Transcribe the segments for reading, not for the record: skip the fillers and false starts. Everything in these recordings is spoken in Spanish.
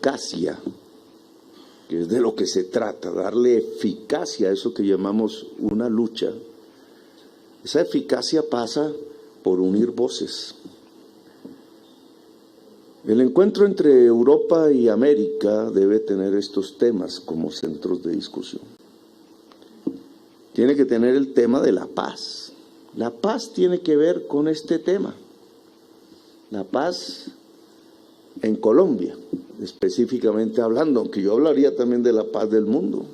eficacia, que es de lo que se trata, darle eficacia a eso que llamamos una lucha. Esa eficacia pasa por unir voces. El encuentro entre Europa y América debe tener estos temas como centros de discusión. Tiene que tener el tema de la paz. La paz tiene que ver con este tema. La paz en Colombia, específicamente hablando, aunque yo hablaría también de la paz del mundo.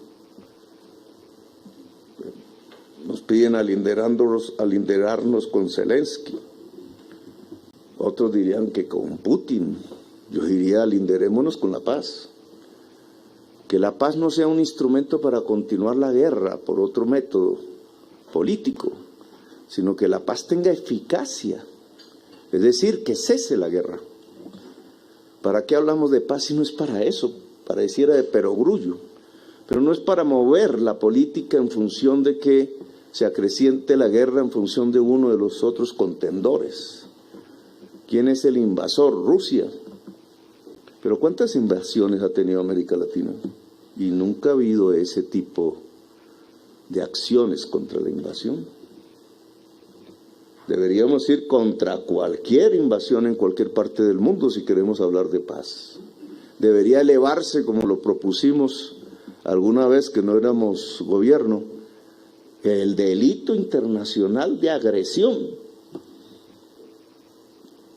Nos piden alinderarnos con Zelensky. Otros dirían que con Putin. Yo diría alinderémonos con la paz. Que la paz no sea un instrumento para continuar la guerra por otro método político, sino que la paz tenga eficacia. Es decir, que cese la guerra. ¿Para qué hablamos de paz si no es para eso? Pareciera de perogrullo. Pero no es para mover la política en función de que se acreciente la guerra en función de uno de los otros contendores. ¿Quién es el invasor? Rusia. Pero ¿cuántas invasiones ha tenido América Latina? Y nunca ha habido ese tipo de acciones contra la invasión. Deberíamos ir contra cualquier invasión en cualquier parte del mundo si queremos hablar de paz. Debería elevarse, como lo propusimos alguna vez que no éramos gobierno, el delito internacional de agresión.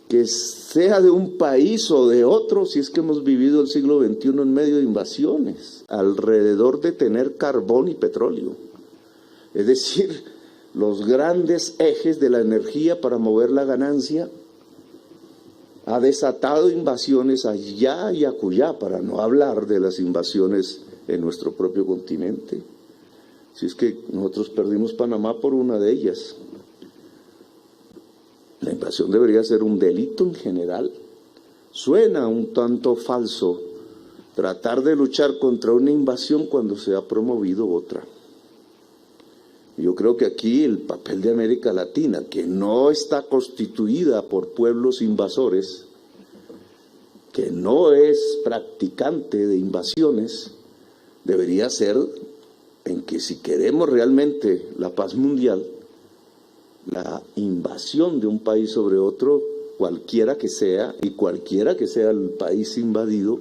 Que sea de un país o de otro, si es que hemos vivido el siglo XXI en medio de invasiones, alrededor de tener carbón y petróleo. Es decir, los grandes ejes de la energía para mover la ganancia, ha desatado invasiones allá y acullá, para no hablar de las invasiones en nuestro propio continente. Si es que nosotros perdimos Panamá por una de ellas. La invasión debería ser un delito en general. Suena un tanto falso tratar de luchar contra una invasión cuando se ha promovido otra. Yo creo que aquí el papel de América Latina, que no está constituida por pueblos invasores, que no es practicante de invasiones, debería ser en que si queremos realmente la paz mundial, la invasión de un país sobre otro, cualquiera que sea, y cualquiera que sea el país invadido,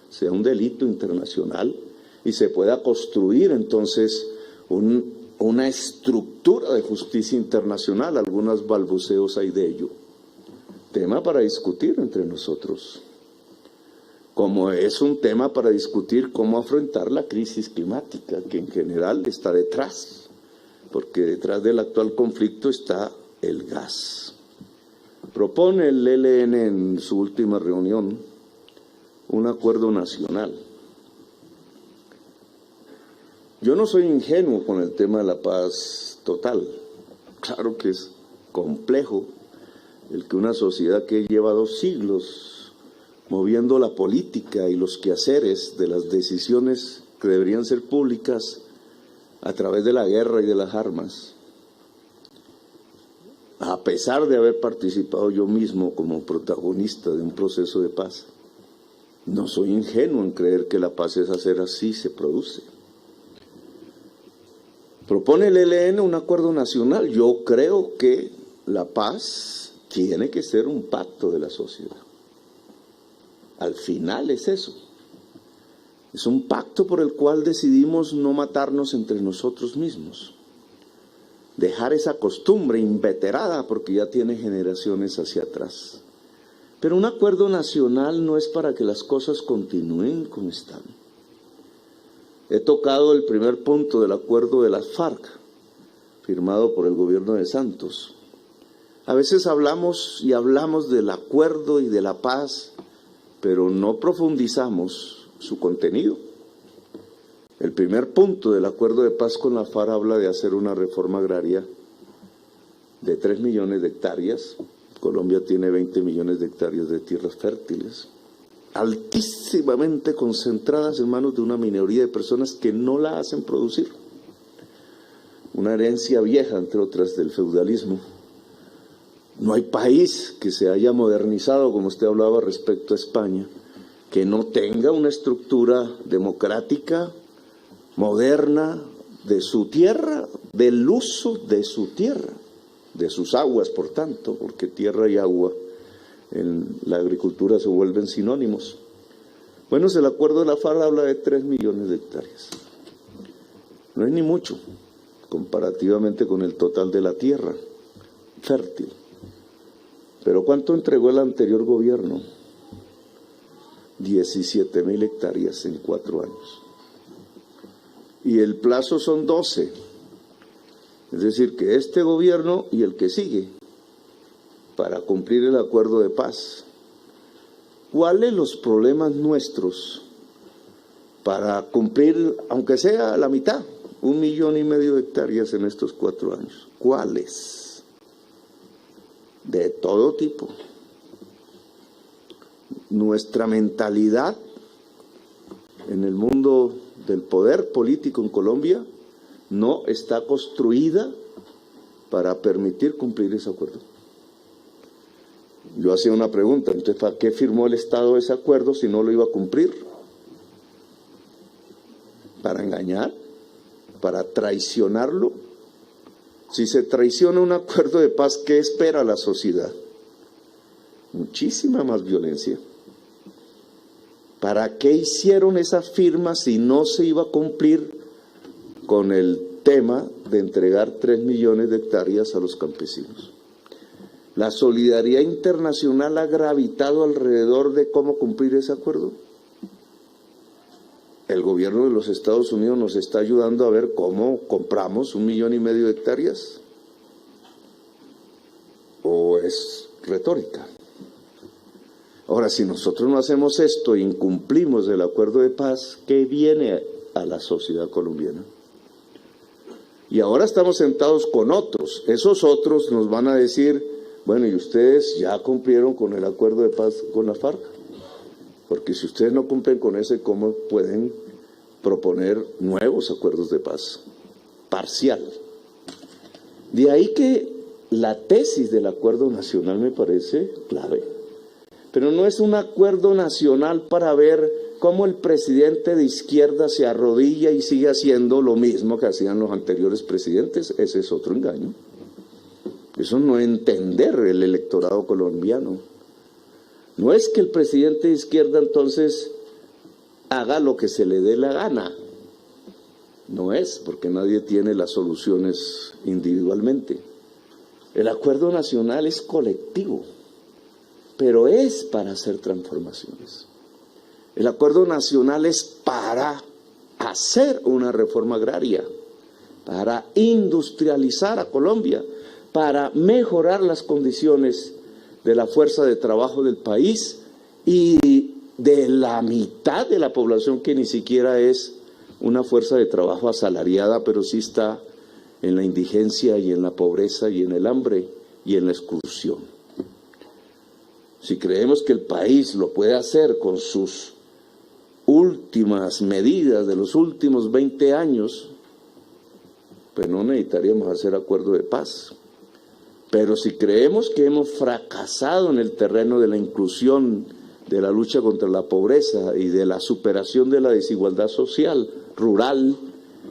sea un delito internacional y se pueda construir entonces una estructura de justicia internacional. Algunos balbuceos hay de ello. Tema para discutir entre nosotros. Como es un tema para discutir cómo afrontar la crisis climática, que en general está detrás. Porque detrás del actual conflicto está el gas. Propone el ELN en su última reunión un acuerdo nacional. Yo no soy ingenuo con el tema de la paz total. Claro que es complejo el que una sociedad que lleva 2 siglos moviendo la política y los quehaceres de las decisiones que deberían ser públicas a través de la guerra y de las armas, a pesar de haber participado yo mismo como protagonista de un proceso de paz, no soy ingenuo en creer que la paz es hacer así, se produce. Propone el ELN un acuerdo nacional. Yo creo que la paz tiene que ser un pacto de la sociedad. Al final es eso. Es un pacto por el cual decidimos no matarnos entre nosotros mismos. Dejar esa costumbre inveterada porque ya tiene generaciones hacia atrás. Pero un acuerdo nacional no es para que las cosas continúen como están. He tocado el primer punto del acuerdo de las FARC, firmado por el gobierno de Santos. A veces hablamos del acuerdo y de la paz, pero no profundizamos su contenido. El primer punto del acuerdo de paz con la FARC habla de hacer una reforma agraria de 3 millones de hectáreas. Colombia tiene 20 millones de hectáreas de tierras fértiles, altísimamente concentradas en manos de una minoría de personas que no la hacen producir. Una herencia vieja, entre otras, del feudalismo. No hay país que se haya modernizado, como usted hablaba respecto a España, que no tenga una estructura democrática, moderna, de su tierra, del uso de su tierra, de sus aguas, por tanto, porque tierra y agua en la agricultura se vuelven sinónimos. Bueno, el acuerdo de la FARC habla de 3 millones de hectáreas. No es ni mucho, comparativamente con el total de la tierra fértil. Pero ¿cuánto entregó el anterior gobierno? 17.000 hectáreas en 4 años. Y el plazo son 12. Es decir, que este gobierno y el que sigue, para cumplir el acuerdo de paz. ¿Cuáles los problemas nuestros para cumplir, aunque sea la mitad, 1,5 millones de hectáreas en estos 4 años? ¿Cuáles? De todo tipo. Nuestra mentalidad en el mundo del poder político en Colombia no está construida para permitir cumplir ese acuerdo. Yo hacía una pregunta, entonces, ¿para qué firmó el Estado ese acuerdo si no lo iba a cumplir? ¿Para engañar? ¿Para traicionarlo? Si se traiciona un acuerdo de paz, ¿qué espera la sociedad? Muchísima más violencia. ¿Para qué hicieron esa firma si no se iba a cumplir con el tema de entregar 3 millones de hectáreas a los campesinos? ¿La solidaridad internacional ha gravitado alrededor de cómo cumplir ese acuerdo? El gobierno de los Estados Unidos nos está ayudando a ver cómo compramos 1,5 millones de hectáreas. ¿O es retórica? Ahora, si nosotros no hacemos esto e incumplimos el acuerdo de paz, ¿qué viene a la sociedad colombiana? Y ahora estamos sentados con otros. Esos otros nos van a decir, bueno, y ustedes ya cumplieron con el acuerdo de paz con la FARC. Porque si ustedes no cumplen con ese, ¿cómo pueden proponer nuevos acuerdos de paz? Parcial. De ahí que la tesis del acuerdo nacional me parece clave. Pero no es un acuerdo nacional para ver cómo el presidente de izquierda se arrodilla y sigue haciendo lo mismo que hacían los anteriores presidentes. Ese es otro engaño. Eso no es entender el electorado colombiano. No es que el presidente de izquierda entonces haga lo que se le dé la gana. No es, porque nadie tiene las soluciones individualmente. El acuerdo nacional es colectivo, pero es para hacer transformaciones. El acuerdo nacional es para hacer una reforma agraria, para industrializar a Colombia, para mejorar las condiciones de la fuerza de trabajo del país y de la mitad de la población que ni siquiera es una fuerza de trabajo asalariada, pero sí está en la indigencia y en la pobreza y en el hambre y en la exclusión. Si creemos que el país lo puede hacer con sus últimas medidas de los últimos 20 años, pues no necesitaríamos hacer acuerdo de paz. Pero si creemos que hemos fracasado en el terreno de la inclusión, de la lucha contra la pobreza y de la superación de la desigualdad social, rural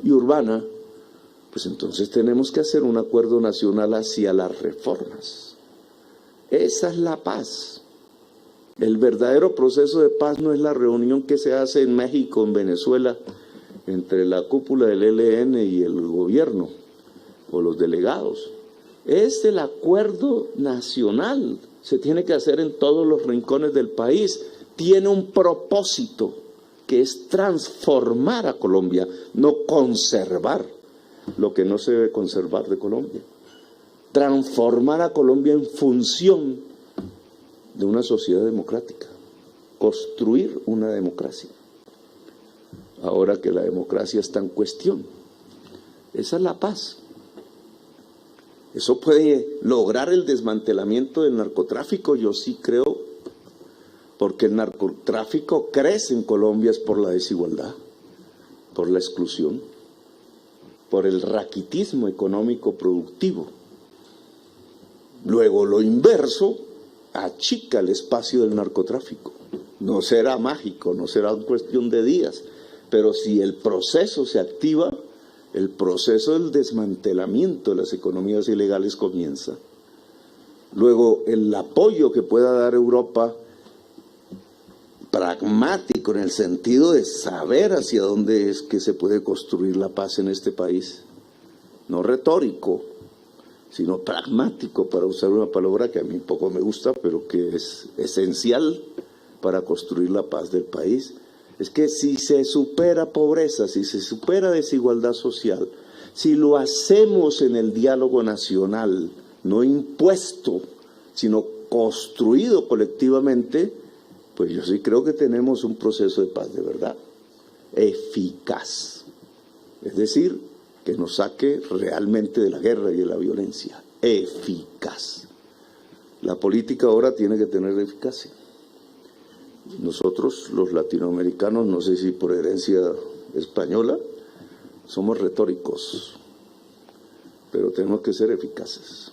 y urbana, pues entonces tenemos que hacer un acuerdo nacional hacia las reformas. Esa es la paz. El verdadero proceso de paz no es la reunión que se hace en México, en Venezuela, entre la cúpula del ELN y el gobierno o los delegados. Es el acuerdo nacional, se tiene que hacer en todos los rincones del país. Tiene un propósito, que es transformar a Colombia, no conservar lo que no se debe conservar de Colombia. Transformar a Colombia en función de una sociedad democrática, construir una democracia. Ahora que la democracia está en cuestión, esa es la paz. ¿Eso puede lograr el desmantelamiento del narcotráfico? Yo sí creo, porque el narcotráfico crece en Colombia es por la desigualdad, por la exclusión, por el raquitismo económico productivo. Luego lo inverso achica el espacio del narcotráfico. No será mágico, no será cuestión de días, pero si el proceso se activa, el proceso del desmantelamiento de las economías ilegales comienza. Luego, el apoyo que pueda dar Europa, pragmático en el sentido de saber hacia dónde es que se puede construir la paz en este país, no retórico, sino pragmático, para usar una palabra que a mí poco me gusta, pero que es esencial para construir la paz del país, es que si se supera pobreza, si se supera desigualdad social, si lo hacemos en el diálogo nacional, no impuesto, sino construido colectivamente, pues yo sí creo que tenemos un proceso de paz de verdad, eficaz. Es decir, que nos saque realmente de la guerra y de la violencia, eficaz. La política ahora tiene que tener eficacia. Nosotros, los latinoamericanos, no sé si por herencia española, somos retóricos, pero tenemos que ser eficaces.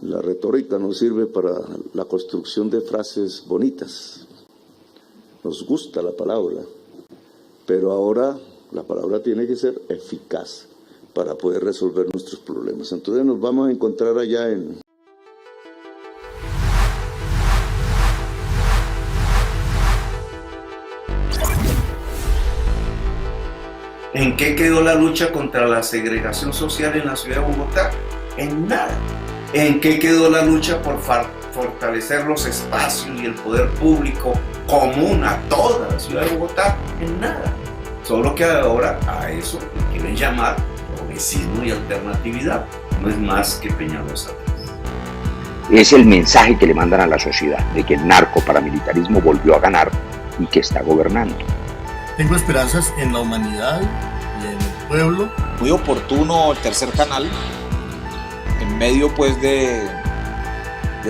La retórica nos sirve para la construcción de frases bonitas. Nos gusta la palabra, pero ahora la palabra tiene que ser eficaz para poder resolver nuestros problemas. Entonces nos vamos a encontrar allá en... ¿En qué quedó la lucha contra la segregación social en la ciudad de Bogotá? En nada. ¿En qué quedó la lucha por fortalecer los espacios y el poder público común a toda la ciudad de Bogotá? En nada. Solo que ahora a eso le quieren llamar progresismo y alternatividad. No es más que Peñalosa. Es el mensaje que le mandan a la sociedad de que el narcoparamilitarismo volvió a ganar y que está gobernando. Tengo esperanzas en la humanidad y en el pueblo. Muy oportuno el tercer canal, en medio pues de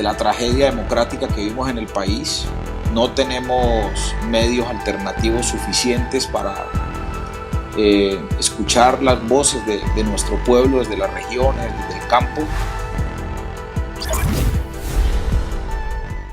la tragedia democrática que vivimos en el país. No tenemos medios alternativos suficientes para escuchar las voces de nuestro pueblo desde las regiones, desde el campo.